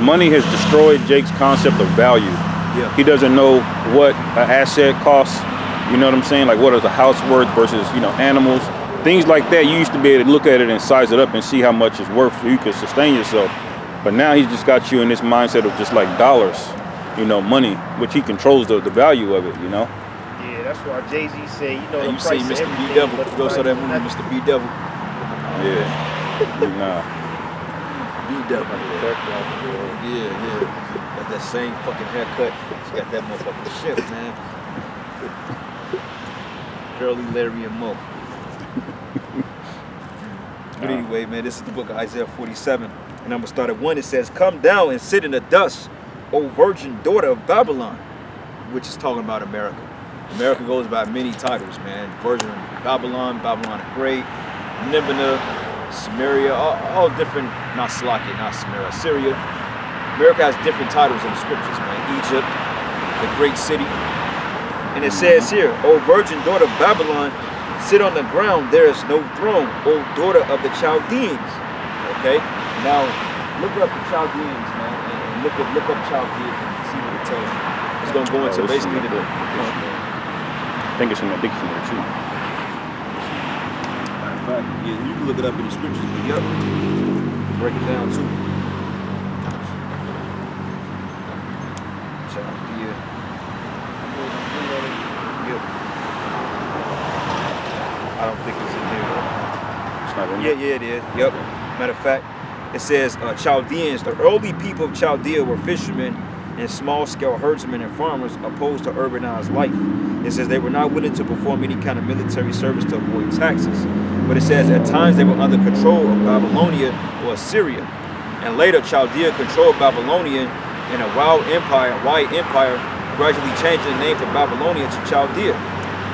Money has destroyed Jake's concept of value. Yeah. He doesn't know what an asset costs. You know what I'm saying? Like, what is a house worth versus, you know, animals, things like that. You used to be able to look at it and size it up and see how much it's worth so you could sustain yourself. But now he's just got you in this mindset of just like dollars, you know, money, which he controls the value of it, you know? Yeah, that's why Jay-Z said, you know, And the you see price of Mr. B everything, Devil. but the Go saw that value of movie, nothing. Mr. B Devil. Yeah. Nah. B Devil. Yeah. Got that same fucking haircut. He's got that motherfucking shift, man. Curly, Larry, and Mo. But anyway, man, this is the book of Isaiah 47. And I'm going to start at 1. It says, "Come down and sit in the dust, O virgin daughter of Babylon," which is talking about America. America goes by many titles, man. Virgin Babylon, Babylon the Great, Nineveh, Samaria, all different, not Salakia, not Samaria, Syria. America has different titles in the scriptures, man. Egypt, the great city. And it says here, "O virgin daughter of Babylon, sit on the ground, there is no throne, O daughter of the Chaldeans." Okay? Now, look up the Chaldeans, man, and look up Chaldeans and see what it tells you. It's going to go into basically the... I think it's in there too. Matter of fact, yeah, you can look it up in the scriptures, but yep, break it down too. Chaldea. Yep. I don't think it's in there. It's not in there. Yeah, it is. Yep. Matter of fact, it says Chaldeans, the early people of Chaldea were fishermen and small-scale herdsmen and farmers opposed to urbanized life. It says they were not willing to perform any kind of military service to avoid taxes. But it says at times they were under control of Babylonia or Assyria. And later Chaldea controlled Babylonia in a wide empire, gradually changing the name from Babylonia to Chaldea.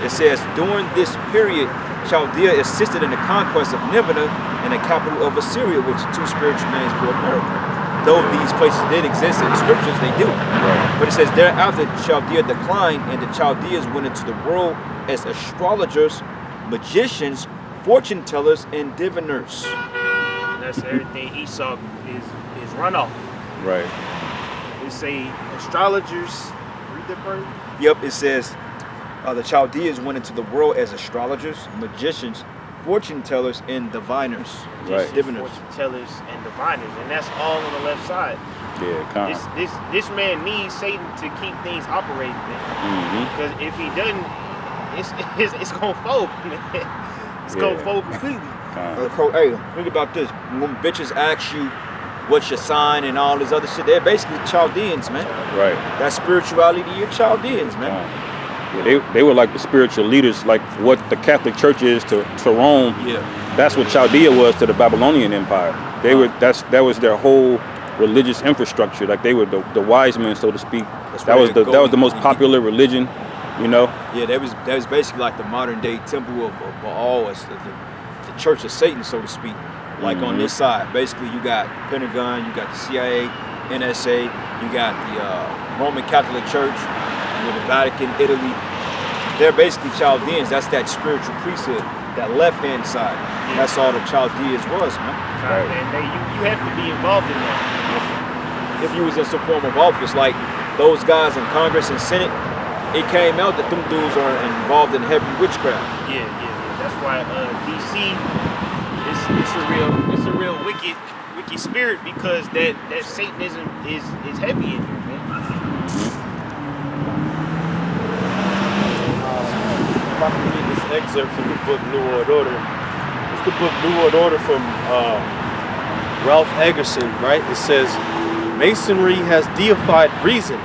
It says during this period, Chaldea assisted in the conquest of Nineveh and the capital of Assyria, which are two spiritual names for America. Though these places did exist in the scriptures, they do. Right. But it says thereafter Chaldea declined, and the Chaldeans went into the world as astrologers, magicians, fortune tellers, and diviners. That's everything Esau is run off. Right. They say astrologers. Read that part. Yep, it says the Chaldeans went into the world as astrologers, magicians, fortune tellers, and diviners. Right. Diviners. Fortune tellers and diviners, and that's all on the left side. Yeah, kind of. This man needs Satan to keep things operating, man. Because if he doesn't, it's gonna fold, man. It's gonna fold completely. Hey, think about this. When bitches ask you what's your sign and all this other shit, they're basically Chaldeans, man. Right. That spirituality, you're Chaldeans, man. Yeah, they were like the spiritual leaders, like what the Catholic Church is to Rome. Yeah. That's what Chaldea was to the Babylonian Empire. They were that was their whole religious infrastructure. Like they were the wise men, so to speak. That was the most popular religion, you know. Yeah, that was basically like the modern day temple of Baal, the Church of Satan, so to speak. Like on this side, basically you got Pentagon, you got the CIA, NSA, you got the Roman Catholic Church, with the Vatican, Italy. They're basically Chaldeans. That's that spiritual priesthood, that left-hand side. Yeah. That's all the Chaldeans was, man. Right. And you have to be involved in that. If you was in some form of office, like those guys in Congress and Senate, it came out that them dudes are involved in heavy witchcraft. Yeah. That's why DC it's a real wicked spirit, because that Satanism is heavy in here, man. If I can read this excerpt from the book New World Order. It's the book New World Order from Ralph Eggerson, right? It says, Masonry has deified reason,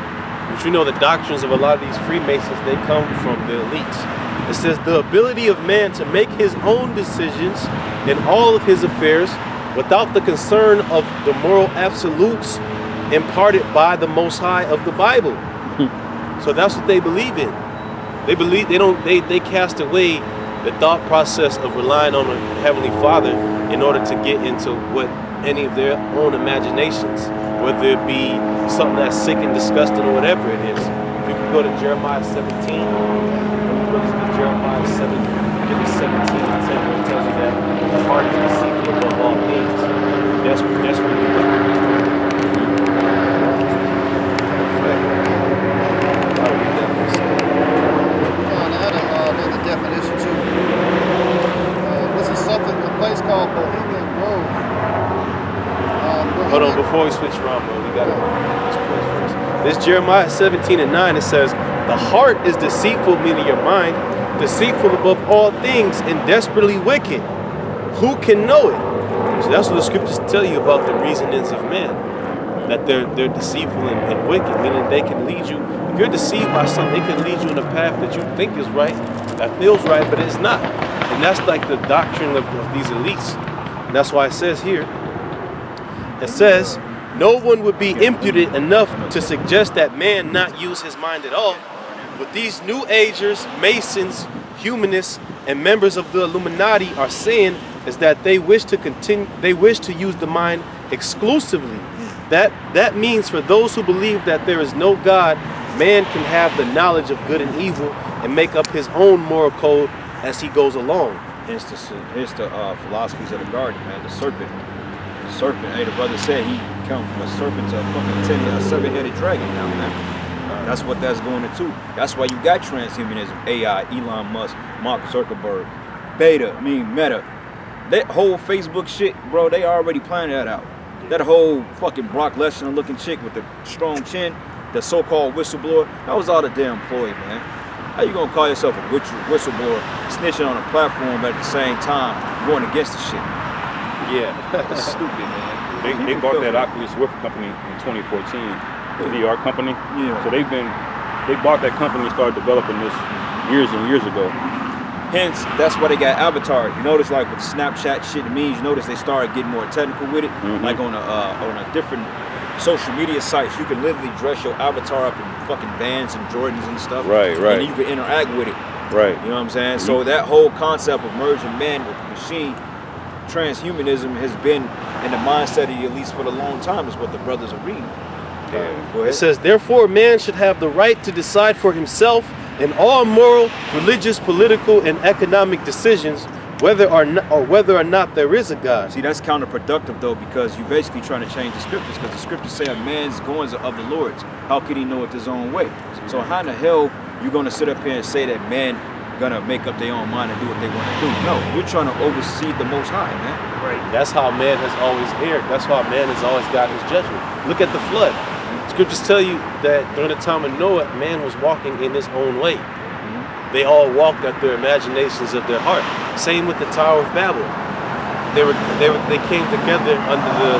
which we know the doctrines of a lot of these Freemasons, they come from the elites. It says the ability of man to make his own decisions in all of his affairs without the concern of the moral absolutes imparted by the Most High of the Bible. So that's what they believe in. They believe they cast away the thought process of relying on a Heavenly Father in order to get into what any of their own imaginations, whether it be something that's sick and disgusting or whatever it is. If you can go to Jeremiah 17, Jeremiah 17 and 10, where it tells you that the heart is deceitful above all things. That's what you look. Rambo. We got to these points first. This Jeremiah 17:9, it says, the heart is deceitful, meaning your mind, deceitful above all things and desperately wicked. Who can know it? So that's what the scriptures tell you about the reasonings of men. That they're deceitful and wicked, meaning they can lead you. If you're deceived by something, it can lead you in a path that you think is right, that feels right, but it's not. And that's like the doctrine of these elites. And that's why it says here, it says, no one would be impudent enough to suggest that man not use his mind at all. What these New Agers, Masons, humanists, and members of the Illuminati are saying is that they wish to use the mind exclusively. That means for those who believe that there is no God, man can have the knowledge of good and evil and make up his own moral code as he goes along. Here's the philosophies of the garden, man. The serpent. Hey, the brother said he come from a serpent to a fucking a seven-headed dragon now, man. That's what that's going into. That's why you got transhumanism, AI, Elon Musk, Mark Zuckerberg, Meta. That whole Facebook shit, bro, they already planned that out. That whole fucking Brock Lesnar looking chick with the strong chin, the so-called whistleblower, that was all the damn ploy, man. How you gonna call yourself a whistleblower, snitching on a platform, but at the same time going against the shit? Yeah, That's stupid, man. They bought that Oculus Rift company in 2014, the VR company. Yeah. So they bought that company and started developing this years and years ago. Hence, that's why they got avatars. You notice, like with Snapchat shit, it means you notice they started getting more technical with it. Like on a different social media sites, you can literally dress your avatar up in fucking Vans and Jordans and stuff. Right. And you can interact with it. Right. You know what I'm saying? So that whole concept of merging man with machine, transhumanism has been in the mindset of the elites for a long time, is what the brothers are reading. Yeah. Go ahead. it says, therefore man should have the right to decide for himself in all moral, religious, political, and economic decisions, whether or not there is a God. See, that's counterproductive though, because you're basically trying to change the scriptures, because the scriptures say a man's goings are of the Lord's. How could he know it his own way? So how in the hell you gonna sit up here and say that men gonna make up their own mind and do what they want to do? No, you're trying to oversee the Most High, man. Right. That's how man has always erred. That's why man has always got his judgment. Look at the flood. Scriptures tell you that during the time of Noah, man was walking in his own way. They all walked at their imaginations of their heart. Same with the Tower of Babel. They came together under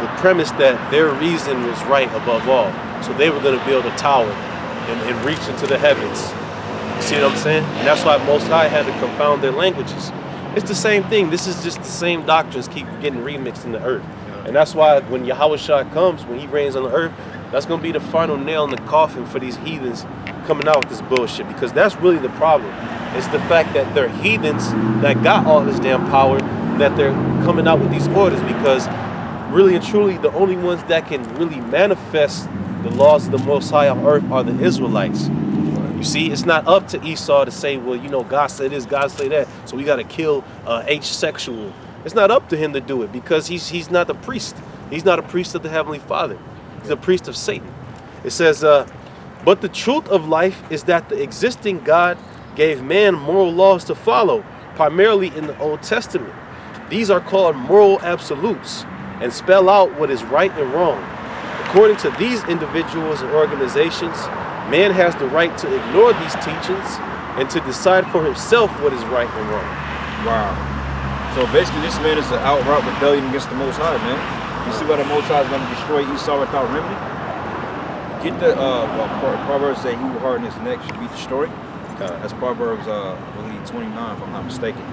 the premise that their reason was right above all. So they were going to build a tower and reach into the heavens. You see what I'm saying? And that's why Most High had to confound their languages. It's the same thing. This is just the same doctrines keep getting remixed in the earth. And that's why when YAHAWASHI comes, when he reigns on the earth, that's going to be the final nail in the coffin for these heathens coming out with this bullshit. Because that's really the problem. It's the fact that they're heathens that got all this damn power, that they're coming out with these orders, because really and truly the only ones that can really manifest the laws of the Most High on earth are the Israelites. You see, it's not up to Esau to say, well, you know, God say this, God say that, so we got to kill H-sexual. It's not up to him to do it, because he's not a priest. He's not a priest of the Heavenly Father. He's a priest of Satan. It says, but the truth of life is that the existing God gave man moral laws to follow, primarily in the Old Testament. These are called moral absolutes and spell out what is right and wrong. According to these individuals and organizations, man has the right to ignore these teachings and to decide for himself what is right and wrong. Wow. So basically this man is an outright rebellion against the Most High, man. You see why the Most High is going to destroy Esau without remedy? Get the, Proverbs say he who harden his neck should be destroyed. That's Proverbs, I believe 29, if I'm not mistaken.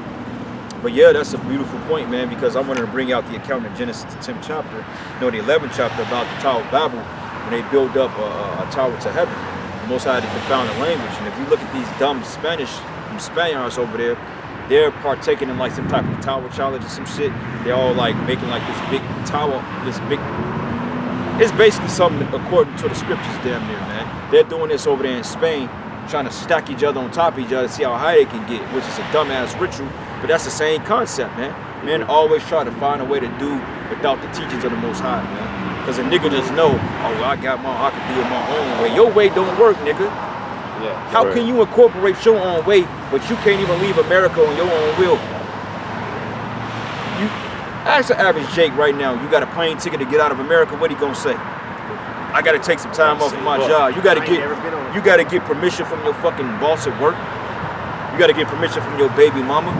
But yeah, that's a beautiful point, man, because I wanted to bring out the account in Genesis, the 10th chapter, the 11th chapter about the Tower of Babel, when they built up a tower to heaven. The Most High had to confound the language. And if you look at these dumb Spaniards over there, they're partaking in like some type of tower challenge or some shit. They're all like making like this big tower, it's basically something according to the scriptures damn near, man. They're doing this over there in Spain, trying to stack each other on top of each other to see how high they can get, which is a dumbass ritual, but that's the same concept, man. Men always try to find a way to do without the teachings of the Most High, man. Because a nigga just know, oh, well, I can do it my own way. Your way don't work, nigga. Yeah. How can you incorporate your own way, but you can't even leave America on your own will? Ask the average Jake right now, you got a plane ticket to get out of America, what he gonna say? I gotta take some time off of my job. You gotta get permission from your fucking boss at work. You gotta get permission from your baby mama.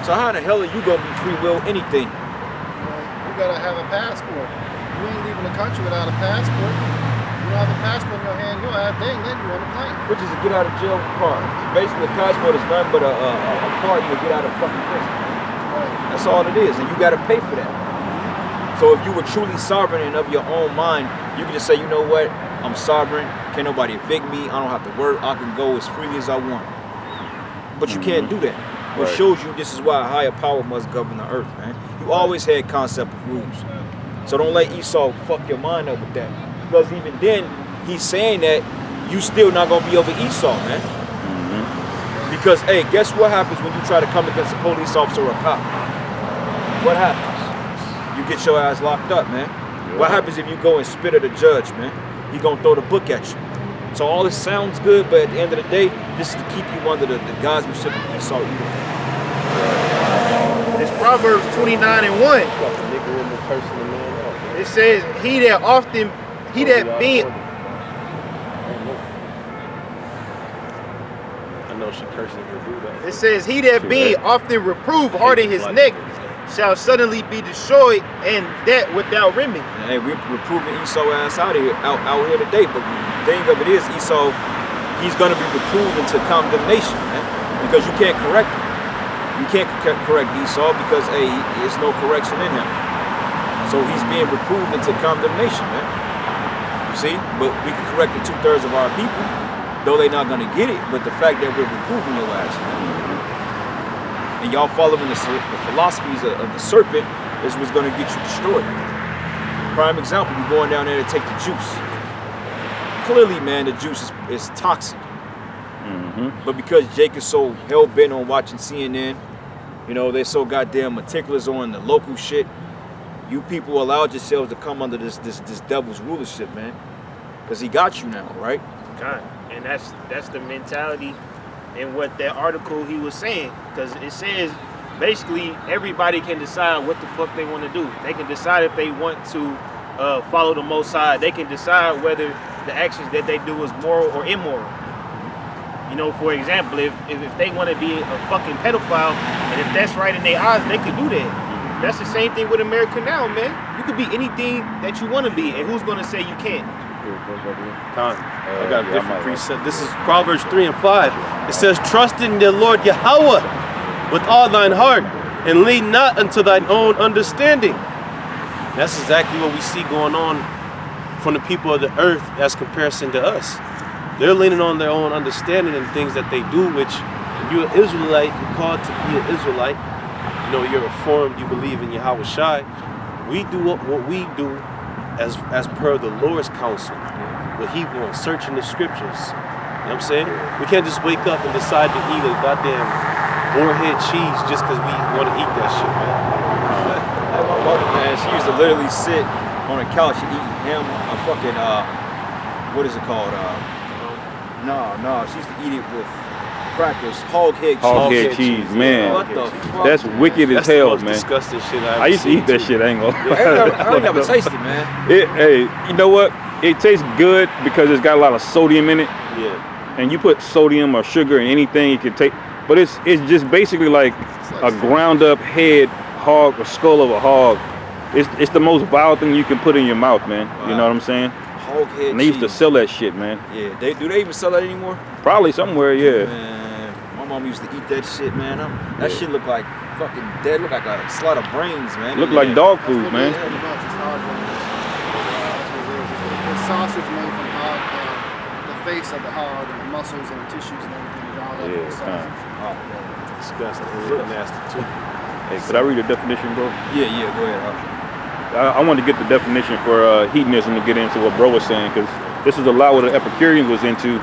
So how in the hell are you gonna be free will anything? You gotta have a passport. You ain't leaving the country without a passport. You don't have a passport in your hand, your ass dang, then you on the plane. Which is a get out of jail card. Basically, a passport is nothing but a card to get out of fucking prison. That's all it is, and you gotta pay for that. So if you were truly sovereign and of your own mind, you can just say, you know what, I'm sovereign, can't nobody evict me, I don't have to work, I can go as freely as I want. But you can't do that. What shows you this is why a higher power must govern the earth, man. You always had concept of rules. So don't let Esau fuck your mind up with that. Because even then, he's saying that you still not gonna be over Esau, man. Because, hey, guess what happens when you try to come against a police officer or a cop? What happens? You get your ass locked up, man. What happens if you go and spit at a judge, man? He gonna throw the book at you. So all this sounds good, but at the end of the day, this is to keep you under the guidemanship of Esau. It's Proverbs 29:1. It says, he that being I know she cursing to do that. It says, he that being often reproved harden his neck shall suddenly be destroyed, and that without remedy. Hey, we're proving Esau ass out here today, but the thing of it is, Esau, he's gonna be reproved into condemnation, man, because you can't correct him. You can't correct Esau because, hey, there's no correction in him. So he's being reproved into condemnation, man. You see? But we can correct the 2/3 of our people, though they're not gonna get it, but the fact that we're reproving your ass, man. And y'all following the philosophies of the serpent is what's going to get you destroyed. Prime example, you're going down there to take the juice. Clearly, man, the juice is toxic. But because Jake is so hell-bent on watching CNN, you know, they're so goddamn meticulous on the local shit, you people allowed yourselves to come under this devil's rulership, man. Because he got you now, right? God. And that's the mentality and what that article he was saying, because it says basically everybody can decide what the fuck they want to do. They can decide if they want to follow the Most High. They can decide whether the actions that they do is moral or immoral. You know, for example, if they want to be a fucking pedophile, and if that's right in their eyes, they could do that. That's the same thing with America now, man. You could be anything that you want to be, and who's going to say you can't? I got a different precept. This is Proverbs 3:5. It says, trust in the Lord YAHAWAH with all thine heart, and lean not unto thine own understanding. That's exactly what we see going on from the people of the earth as comparison to us. They're leaning on their own understanding and things that they do, which if you're an Israelite, you're called to be an Israelite. You know, you're reformed, you believe in YAHAWASHI. We do what we do as per the Lord's counsel. What he wants, searching the scriptures. You know what I'm saying? We can't just wake up and decide to eat a goddamn boarhead cheese just because we want to eat that shit, man. My mother, man, she used to literally sit on a couch and eat ham, a fucking, what is it called? No, she used to eat it with crackers, hog head cheese. Hog head cheese, man. What the fuck? That's wicked as hell, man. That's the most disgusting shit I used to eat that shit, I ain't gonna I ain't never tasted it, man. Hey, you know what? It tastes good because it's got a lot of sodium in it. Yeah. And you put sodium or sugar in anything, it can take. But it's just basically like a ground up head hog or skull of a hog. It's the most vile thing you can put in your mouth, man. Wow. You know what I'm saying? Hog head and they used to sell that shit, man. Yeah, do they even sell that anymore? Probably somewhere, yeah. Man, my mom used to eat that shit, man. That shit looked like fucking dead. Look like a slot of brains, man. Look like dog food, man. It's sausage made from hog, the face of the hog and the muscles and the tissues and everything. All that sausage. Disgusting. It's real nasty too. Hey, could I read the definition, bro? Yeah, go ahead. I want to get the definition for hedonism to get into what bro was saying, because this is a lot what the Epicurean was into.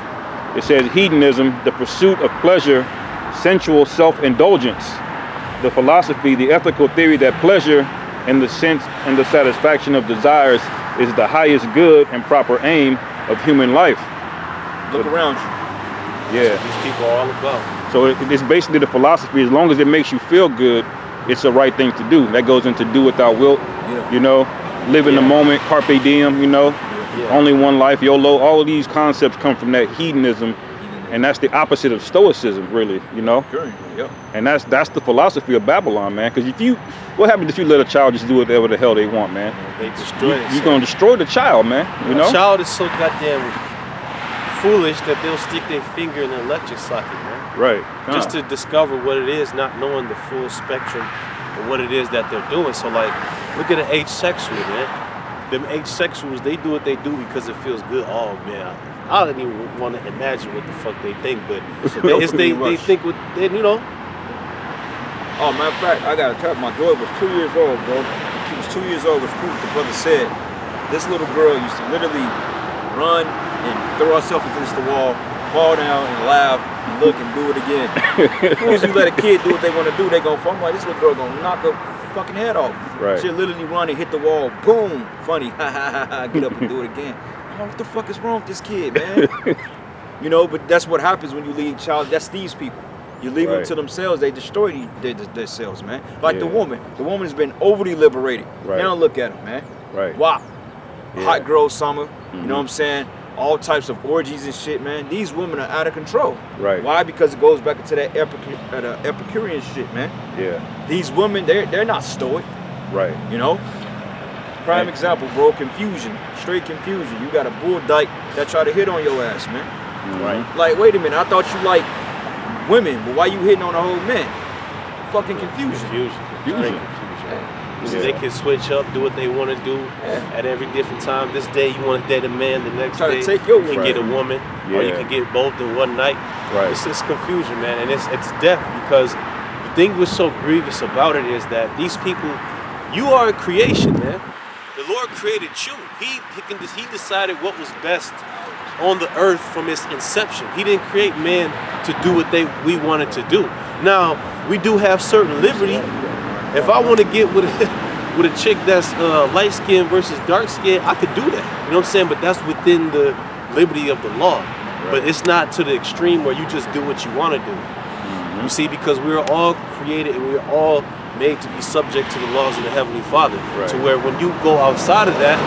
It says hedonism, the pursuit of pleasure, sensual self-indulgence, the philosophy, the ethical theory that pleasure and the sense and the satisfaction of desires is the highest good and proper aim of human life. Look around you. Yeah. These people are all about. So it's basically the philosophy, as long as it makes you feel good, it's the right thing to do. That goes into do without wilt, Yeah. you know, live in the moment, carpe diem, you know, only one life, YOLO. All of these concepts come from that hedonism, and that's the opposite of stoicism, really, you know. Yep. And that's the philosophy of Babylon, man. Because what happens if you let a child just do whatever the hell they want, man? They destroy it. You're gonna destroy the child, man. You know. A child is so goddamn foolish that they'll stick their finger in an electric socket, man. Right. Just to discover what it is, not knowing the full spectrum of what it is that they're doing. So like, look at an asexual, man. Them asexuals, they do what they do because it feels good. Oh man, I don't even want to imagine what the fuck they think, but they think what they, you know. Oh, matter of fact, I got to tell you, my daughter was 2 years old, bro. She was 2 years old, was cool. The brother said, this little girl used to literally run and throw herself against the wall, fall down and laugh, and look and do it again. As soon as you let a kid do what they want to do, they gonna fall. I'm like, this little girl gonna knock her fucking head off. Right. She'll literally run and hit the wall, boom, funny, ha ha ha ha, get up and do it again. I'm like, what the fuck is wrong with this kid, man? You know, but that's what happens when you leave child. That's these people. You leave them to themselves, they destroy themselves, man. Like the woman has been overly liberated. Right. Now look at them, man. Right. Wow. Yeah. Hot girl summer, you know what I'm saying? All types of orgies and shit, man. These women are out of control. Right. Why? Because it goes back into that Epicurean shit, man. Yeah. These women, they're not stoic, Right. you know? Prime example, bro, confusion. Straight confusion. You got a bull dyke that try to hit on your ass, man. Right. Like, wait a minute, I thought you like women, but why you hitting on the whole men? Fucking confusion. Confusion. They can switch up, do what they want to do at every different time. This day you want to date a man, the next Try to day take your you can woman. get a woman, or you can get both in one night. Right. It's just confusion, man, and it's death, because the thing was so grievous about it is that these people, you are a creation, man. The Lord created you. He decided what was best on the earth from its inception. He didn't create man to do what we wanted to do. Now, we do have certain liberty. If I want to get with a chick that's light skin versus dark skin, I could do that. You know what I'm saying? But that's within the liberty of the law. Right. But it's not to the extreme where you just do what you want to do. Mm-hmm. You see, because we're all created and we're all made to be subject to the laws of the Heavenly Father. Right. To where when you go outside of that,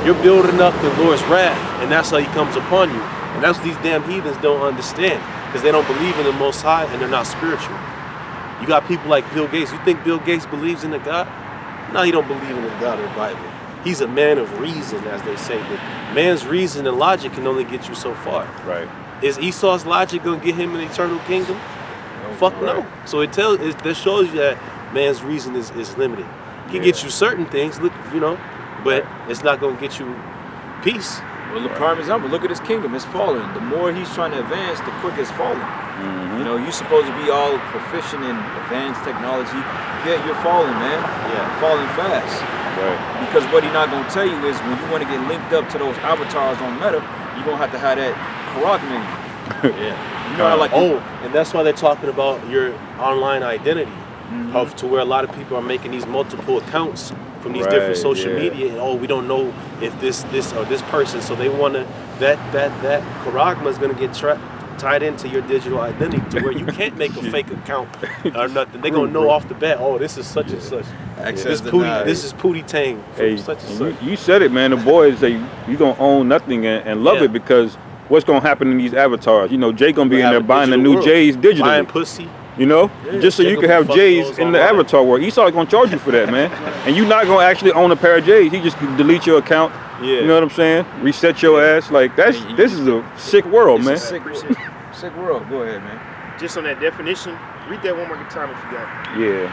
you're building up the Lord's wrath, and that's how He comes upon you. And that's what these damn heathens don't understand, because they don't believe in the Most High and they're not spiritual. You got people like Bill Gates. You think Bill Gates believes in a God? No, he don't believe in the God of the Bible. He's a man of reason, as they say. But man's reason and logic can only get you so far. Right. Is Esau's logic gonna get him an eternal kingdom? Fuck no. So that shows you that man's reason is limited. It can get you certain things, you know, but it's not gonna get you peace. Well, the prime example, look at his kingdom, it's falling. The more he's trying to advance, the quicker it's falling. You know, you're supposed to be all proficient in advanced technology. Yeah, you're falling, man. Yeah, falling fast. Right. Because what he's not going to tell you is when you want to get linked up to those avatars on Meta, you're going to have that Karak name. You know, and that's why they're talking about your online identity. To where a lot of people are making these multiple accounts from these different social media, and we don't know if this or this person, so they want to that charagma is going to get tied into your digital identity to where you can't make a fake account or nothing. They're going to know off the bat, this is such and such. This is Pootie Tang from such and such. You said it, man. The boys say you're going to own nothing and love it, because what's going to happen in these avatars? You know, Jay going to be in there buying the new J's digitally. Buying pussy. You know, just so you can have J's in the avatar world. Esau's gonna charge you for that, man. And you're not gonna actually own a pair of J's. He just delete your account. You know what I'm saying? Reset your ass. Like this is a sick world, man. Sick world. Go ahead, man. Just on that definition, read that one more time if you got it. Yeah,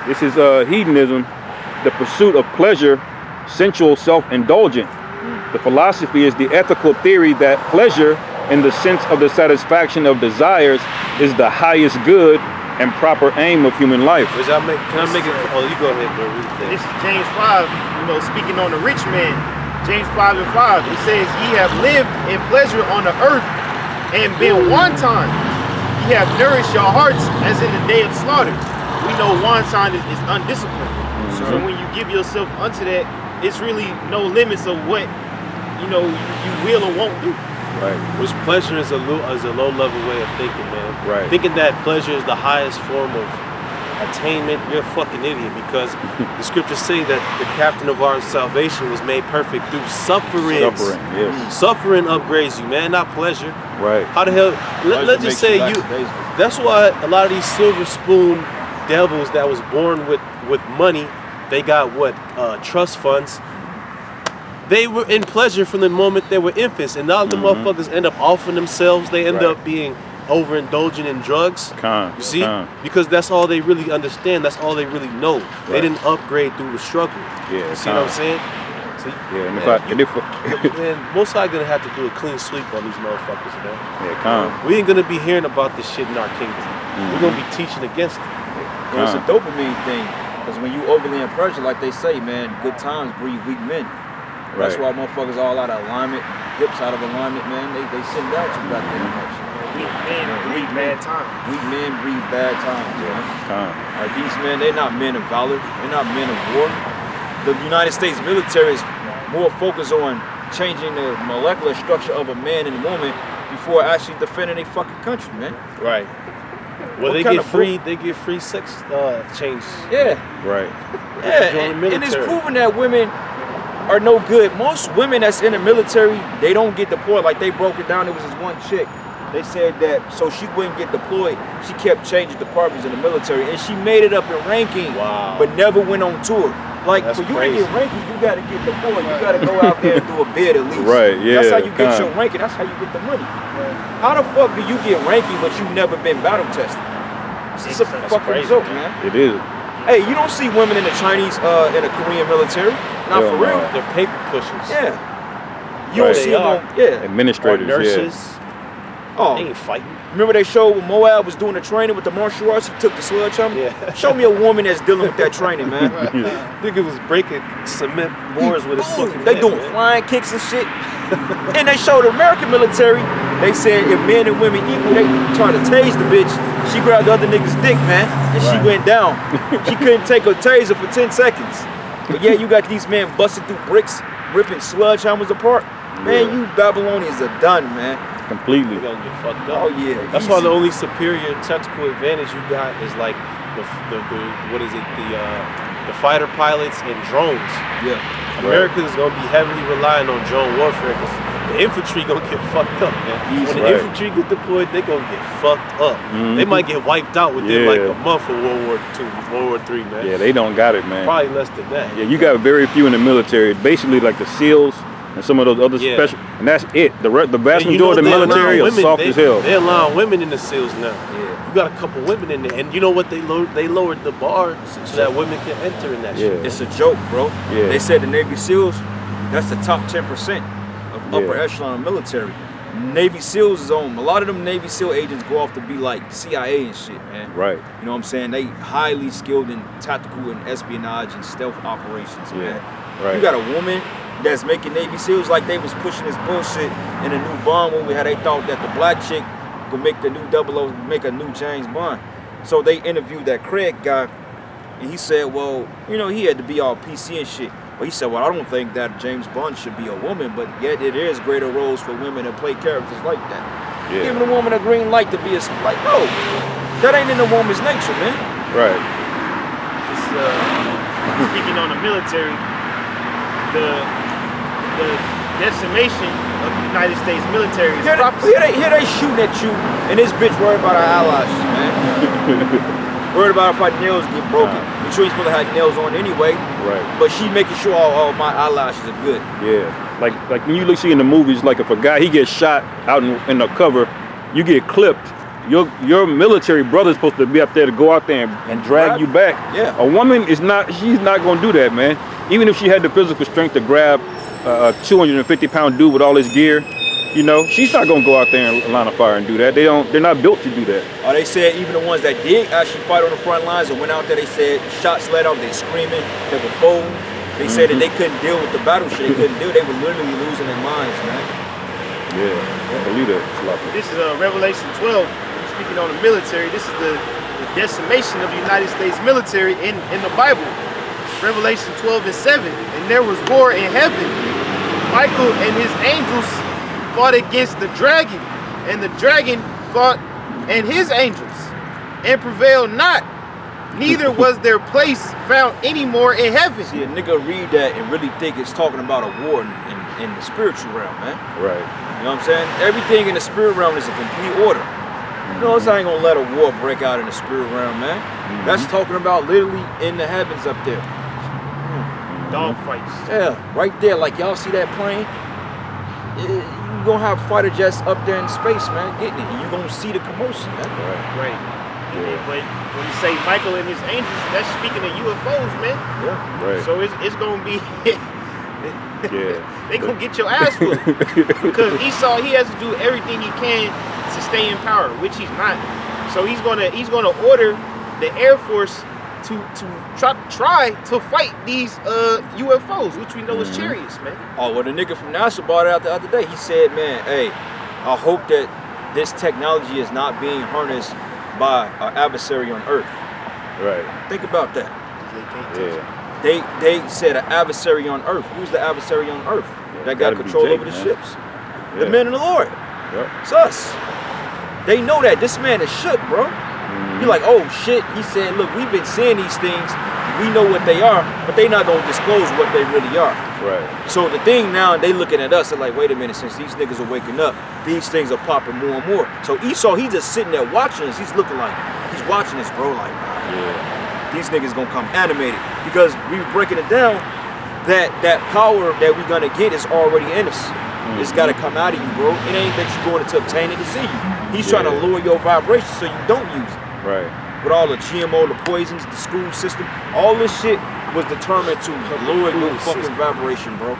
this is hedonism, the pursuit of pleasure, sensual, self-indulgent. The philosophy is the ethical theory that pleasure, in the sense of the satisfaction of desires, is the highest good and proper aim of human life. Can I make it? Oh, you go ahead, bro. This is James 5, speaking on the rich man. James 5:5, it says, "Ye have lived in pleasure on the earth, and been wanton. Ye have nourished your hearts as in the day of slaughter." We know wanton is undisciplined. So when you give yourself unto that, it's really no limits of what you will or won't do. Right. Which pleasure is a low level way of thinking, man. Right. Thinking that pleasure is the highest form of attainment, you're a fucking idiot, because the scriptures say that the captain of our salvation was made perfect through suffering. Suffering, yes. Suffering upgrades you, man, not pleasure. Right. How the hell? Let's just say you. That's why a lot of these silver spoon devils that was born with money, they got what trust funds. They were in pleasure from the moment they were infants, and now the motherfuckers end up offing themselves. They end up being overindulging in drugs. You see? Because that's all they really understand. That's all they really know. They didn't upgrade through the struggle. Yeah. You see what I'm saying? So, Yeah. man, most likely gonna have to do a clean sweep on these motherfuckers, man. Yeah. We ain't gonna be hearing about this shit in our kingdom. We're gonna be teaching against it. Well, it's a dopamine thing, because when you overly in pressure, like they say, man, good times breed weak men. That's why motherfuckers all out of alignment, hips out of alignment, man. They sit down too goddamn much. Weak men breed bad times. Weak men breed bad times, man. Like these men, they're not men of valor. They're not men of war. The United States military is more focused on changing the molecular structure of a man and woman before actually defending their fucking country, man. Right. Well, they get free sex change. Yeah. Right. Yeah, and it's proven that women are no good. Most women that's in the military, they don't get deployed. Like they broke it down. There was this one chick. They said that so she wouldn't get deployed, she kept changing departments in the military, and she made it up in ranking, but never went on tour. Like That's for you crazy. to get ranking, you gotta get deployed. You gotta go out there and do a bid at least. Right, yeah, That's how you get your ranking. That's how you get the money. How the fuck do you get ranking but you never been battle tested? It's a fucking crazy, joke, man. It is. Hey, you don't see women in the Chinese, in the Korean military. Not Hell for real. no. They're paper pushers. Yeah. You don't see them on, Administrators, Or nurses. Oh, They ain't fighting. remember they showed when Moab was doing the training with the martial arts, he took the sledgehammer? Yeah. Show me a woman that's dealing with that training, man. Nigga was breaking cement boards with his fucking They head, doing man. flying kicks and shit. And they showed the American military, they said if men and women equal, they try to tase the bitch. She grabbed the other nigga's dick, man, and she went down. She couldn't take a taser for 10 seconds. But yeah, you got these men busting through bricks, ripping sledgehammers apart. Man, you Babylonians are done, man. Completely. You're gonna get fucked up. Oh yeah. That's easy. why the only superior tactical advantage you got is like the fighter pilots and drones. Yeah. America is gonna be heavily relying on drone warfare because the infantry gonna get fucked up, man. When the infantry get deployed, they gonna get fucked up. They might get wiped out within like a month of World War II, World War III, man. Yeah, they don't got it, man. Probably less than that. Yeah, you got very few in the military. Basically, like the SEALs and some of those other special, and that's it. The vast And you know majority of the they military allow are women- soft as hell. They allow women in the SEALs now. Yeah. You got a couple women in there, and you know what? They lowered the bar so that women can enter in that shit. It's a joke, bro. Yeah. They said the Navy SEALs, that's the top 10% of upper echelon military. Navy SEALs is on. A lot of them Navy SEAL agents go off to be like CIA and shit, man. Right. You know what I'm saying? They highly skilled in tactical and espionage and stealth operations, man. Right. You got a woman that's making Navy SEALs like they was pushing this bullshit in a new Bond movie, how they thought that the black chick could make the new 00, make a new James Bond. So they interviewed that Craig guy, and he said, well, you know, he had to be all PC and shit. But he said, well, I don't think that James Bond should be a woman, but yet it is greater roles for women to play characters like that. Yeah. Giving a woman a green light to be a, like, no, that ain't in a woman's nature, man. Right. It's, speaking on the military, the decimation of the United States military is Here they shooting at you, and this bitch worried about her eyelashes, man. Worried about if her nails get broken. I'm sure you're supposed to have nails on anyway. Right. But she making sure all my eyelashes are good. Yeah. Like when you see in the movies, like if a guy he gets shot out in the cover, you get clipped. Your military brother's supposed to be up there to go out there and drag you back. Yeah. A woman is not. She's not gonna do that, man. Even if she had the physical strength to grab a 250-pound dude with all his gear, you know, she's not gonna go out there and line a fire and do that. They're not built to do that. They said even the ones that did actually fight on the front lines and went out there, they said shots let out, they screaming, they were folding. They said that they couldn't deal with the battle shit. They couldn't deal. They were literally losing their minds, man. Yeah, I believe that. This is Revelation 12. Speaking on the military, this is the decimation of the United States military in the Bible. Revelation 12:7. And there was war in heaven. Michael and his angels fought against the dragon, and the dragon fought and his angels, and prevailed not, neither was their place found anymore in heaven. See, a nigga read that and really think it's talking about a war in the spiritual realm, man. Right. You know what I'm saying? Everything in the spirit realm is a complete order. You know, I ain't gonna let a war break out in the spirit realm, man. That's talking about literally in the heavens up there. Dog fights. Yeah, right there. Like y'all see that plane? You gonna have fighter jets up there in space, man, getting it. And you gonna see the commotion, man. Right. But when you say Michael and his angels, that's speaking of UFOs, man. Yeah. Right. So it's gonna be Yeah. they gonna get your ass whooped. Because Esau, he has to do everything he can to stay in power, which he's not. So he's gonna order the Air Force to try to fight these UFOs, which we know is chariots, man. Oh, well, the nigga from NASA brought it out the other day. He said, man, hey, I hope that this technology is not being harnessed by an adversary on Earth. Right. Think about that. They can't touch it. Yeah. They said an adversary on Earth. Who's the adversary on Earth that got gotta be control Jake, over the man. ships? Yeah. The men of the Lord. Yep. It's us. They know that. This man is shook, bro. You're like, oh shit. He said, look, we've been seeing these things. We know what they are, but they not gonna disclose what they really are. Right. So the thing now, they looking at us, they're like, wait a minute, since these niggas are waking up, these things are popping more and more. So Esau, he just sitting there watching us. He's looking like, he's watching us, bro, like, Yeah. these niggas gonna come animated. Because we were breaking it down, that power that we gonna get is already in us. It's gotta come out of you, bro. It ain't that you going to obtain it to see you. He's trying to lower your vibration so you don't use it. Right. With all the GMO, the poisons, the school system, all this shit was determined to lower your fucking vibration, bro.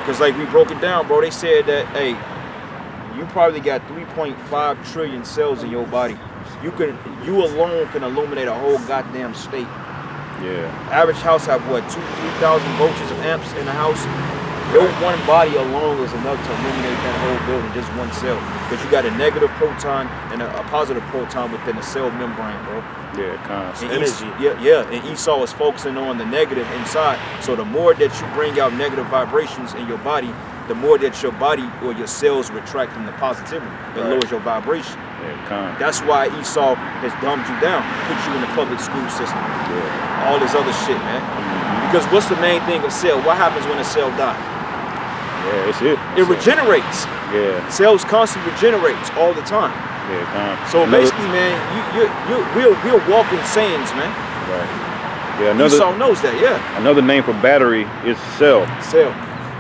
Because like we broke it down, bro. They said that, hey, you probably got 3.5 trillion cells in your body. You alone can illuminate a whole goddamn state. Yeah. Average house have what, 2,000-3,000 volts of amps in the house. Your one body alone is enough to illuminate that whole building, just one cell. Because you got a negative proton and a positive proton within the cell membrane, bro. Yeah. Constant. And Energy. And Esau is focusing on the negative inside. So the more that you bring out negative vibrations in your body, the more that your body or your cells retract from the positivity. It lowers your vibration. Yeah. That's why Esau has dumbed you down, put you in the public school system. Yeah. All this other shit, man. Because what's the main thing of cell? What happens when a cell dies? Yeah. It's it. It regenerates. Yeah. Cells constantly regenerates all the time. Yeah. So basically, man, we're walking sayings, man. Right. Yeah. Esau knows that, yeah. Another name for battery is cell. Cell.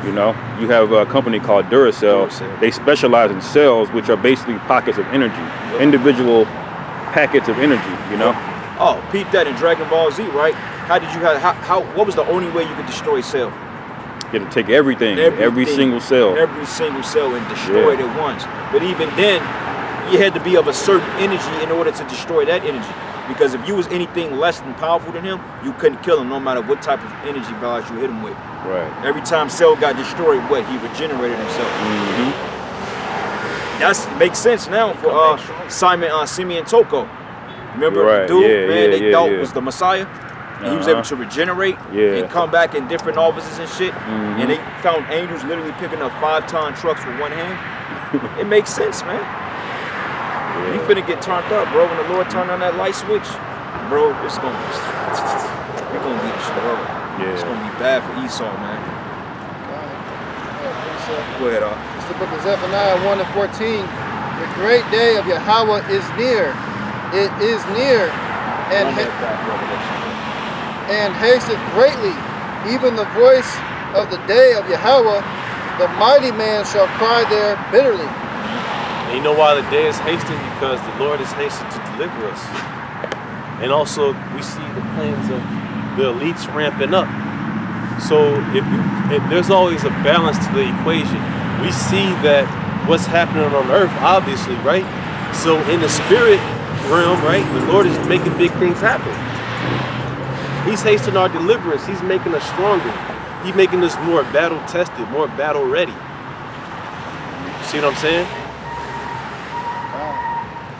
You know, you have a company called Duracell. They specialize in cells, which are basically pockets of energy, individual packets of energy. You know. Oh, peep that in Dragon Ball Z, right? What was the only way you could destroy cell? You have to take everything, every single cell. Every single cell and destroy it at once. But even then, you had to be of a certain energy in order to destroy that energy. Because if you was anything less than powerful than him, you couldn't kill him no matter what type of energy balance you hit him with. Right. Every time Cell got destroyed, he regenerated himself. That makes sense now for Simeon Toko. Remember the dude, they thought was the Messiah? And he was able to regenerate and come back in different offices and shit. And they found angels literally picking up 5-ton trucks with one hand. It makes sense, man. You finna get turned up, bro. When the Lord turned on that light switch, bro, you're gonna be destroyed. Yeah. It's gonna be bad for Esau, man. Go ahead, It's the book of Zephaniah 1:14. The great day of Yahawah is near. It is near and hasteth greatly. Even the voice of the day of Yahawah, the mighty man shall cry there bitterly. And you know why the day is hasting? Because the Lord is hasting to deliver us. And also we see the plans of the elites ramping up. So if there's always a balance to the equation. We see that what's happening on earth, obviously, right? So in the spirit realm, right, the Lord is making big things happen. He's hastening our deliverance. He's making us stronger. He's making us more battle tested, more battle ready. See what I'm saying?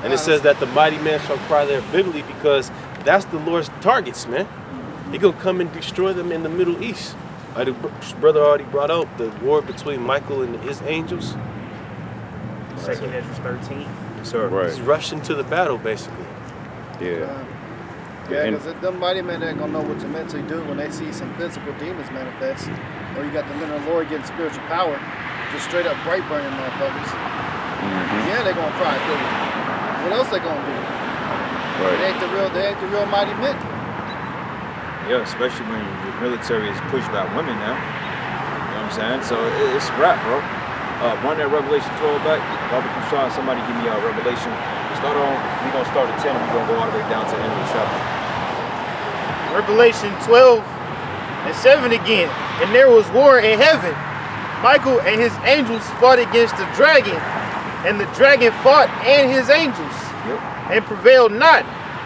And it says that the mighty man shall cry there bitterly, because that's the Lord's targets, man. He gonna come and destroy them in the Middle East. The brother already brought out the war between Michael and his angels. 2nd Ezra 13. Sir. Right. He's rushing to the battle, basically. Yeah. Yeah, And- because them mighty men ain't gonna know what to mentally do when they see some physical demons manifest. Or you got the men of the Lord getting spiritual power, just straight up bright burning motherfuckers. Yeah, they gonna cry through it. What else they gonna do? Right. They ain't the real mighty men. Yeah, especially when the military is pushed by women now. You know what I'm saying? So it's rap, bro. Run that Revelation 12 back. Robert Kushan, somebody give me Revelation. We're gonna start at 10 and we're gonna go all the way down to the end of the chapter. Revelation 12:7 again. And there was war in heaven. Michael and his angels fought against the dragon, and the dragon fought and his angels, and prevailed not.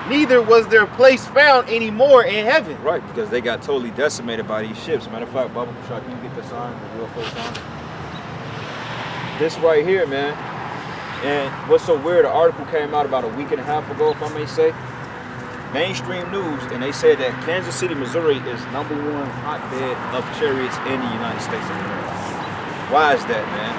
Neither was their place found anymore in heaven. Right, because they got totally decimated by these ships. Matter of fact, Bubba, can you get this on, the UFO sign? This right here, man. And what's so weird, the article came out about a week and a half ago, if I may say. Mainstream news, and they said that Kansas City, Missouri is #1 hotbed of chariots in the United States of America. Why is that, man?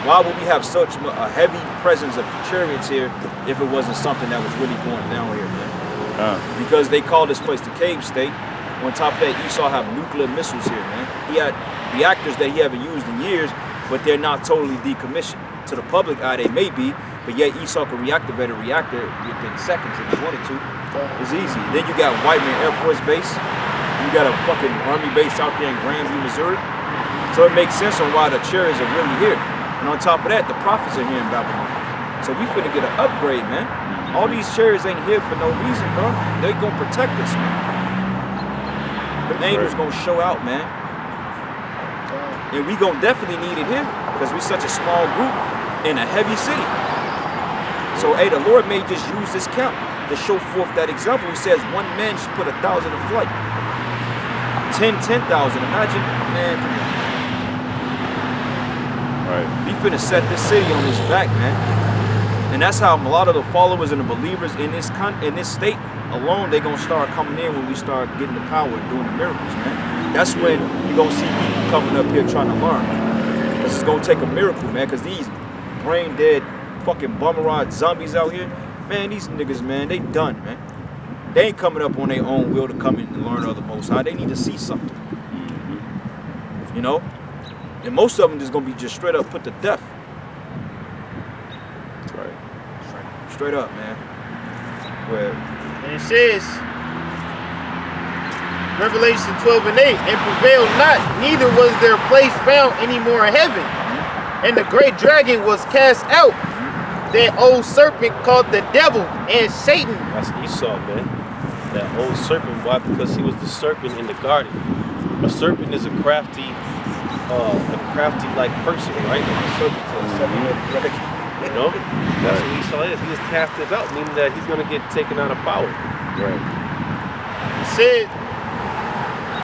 Why would we have such a heavy presence of chariots here if it wasn't something that was really going down here, man? Because they call this place the Cave State. On top of that, Esau have nuclear missiles here, man. He had reactors that he haven't used in years, but they're not totally decommissioned. To the public eye, they may be, but yet Esau can reactivate a reactor within seconds if he wanted to. It's easy. Then you got Whiteman Air Force Base. You got a fucking Army base out there in Grandview, Missouri. So it makes sense on why the chariots are really here. And on top of that, the prophets are here in Babylon. So we finna get an upgrade, man. All these chariots ain't here for no reason, bro. They gonna protect us, man. The angels gonna show out, man. And we gonna definitely need it here because we such a small group in a heavy city. So, hey, the Lord may just use this camp to show forth that example. He says 1 man should put 1,000 in flight. 10,000. Imagine, man. Come on. Right. We finna set this city on his back, man. And that's how a lot of the followers and the believers in this state alone, they gonna start coming in when we start getting the power and doing the miracles, man. That's when you're gonna see people coming up here trying to learn. Because it's gonna take a miracle, man. Because these brain dead fucking bummerod zombies out here, man, these niggas, man, they done, man. They ain't coming up on their own will to come in and learn of the Most High. They need to see something. You know? And most of them is gonna be just straight up put to death. That's right. Straight up, man. Where And it says, Revelation 12:8, and prevailed not, neither was their place found any more in heaven. And the great dragon was cast out, that old serpent called the devil and Satan. That's Esau, man. That old serpent. Why? Because he was the serpent in the garden. A serpent is a crafty like person, right? Like a serpent to a seven-headed dragon. You know? That's what Esau is. He was casted out, meaning that he's gonna get taken out of power. Right. It said,